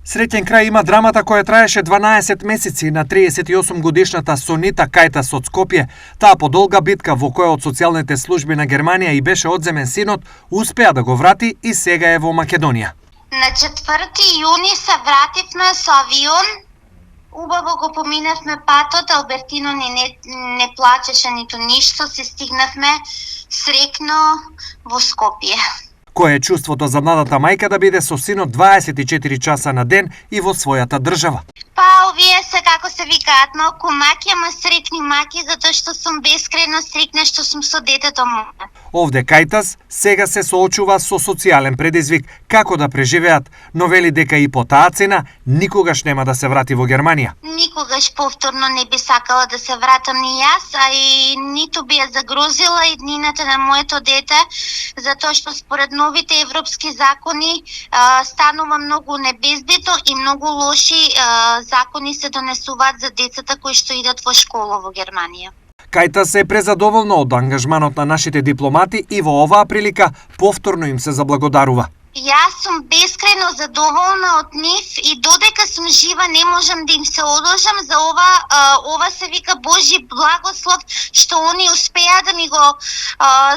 Среќен крај има драмата која траеше 12 месеци на 38 годишната Сонита Кајтас од Скопје. Таа подолга битка во која од социјалните служби на Германија и беше одземен синот, успеа да го врати и сега е во Македонија. На 4 јуни се вративме со авион. Убаво го поминавме патот, Албертино не плачеше ниту ништо, се стигнавме среќно во Скопје. Кое е чувството за младата мајка да биде со синот 24 часа на ден и во својата држава? Па, овие се, како се викаат, малку маки, ама среќни маки, затоа што сум бескрајно среќна што сум со детето моје. Овде Кајтас сега се соочува со социјален предизвик како да преживеат, но вели дека и по таа цена никогаш нема да се врати во Германија. Никогаш повторно не би сакала да се вратам ни јас, а и ниту би ја загрозила иднината на моето дете, затоа што според новите европски закони станува многу небезбедно и многу лоши закони се донесуваат за децата кои што идат во школа во Германија. Кајтас е презадоволна од ангажманот на нашите дипломати и во оваа прилика повторно им се заблагодарува. Јас сум бескрајно задоволна од нив и додека сум жива не можам да им се одолжам за ова се вика Божи благослов што они успеа да ми го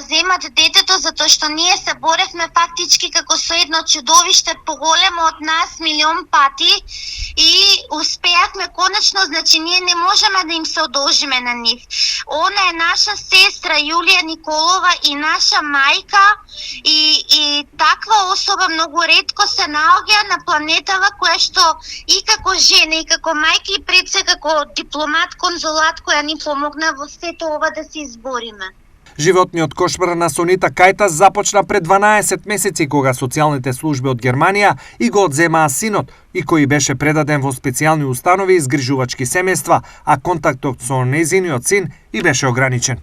земат детето, затоа што ние се боревме фактички како со едно чудовиште поголемо од нас милион пати и успеавме конечно, значи ние не можеме да им се одолжиме на нив. Она е наша сестра Јулија Николова и наша мајка и таква особа многу ретко се наоѓа на планетава која што и како жена и како мајка и пред се како дипломат, конзулат која ни помогна во сето ова да се избориме. Животниот кошмар на Сонита Кајтас започна пред 12 месеци кога социјалните служби од Германија и го одземаа синот и кој беше предаден во специјални установи и згрижувачки семејства, а контактот со нејзиниот син и беше ограничен.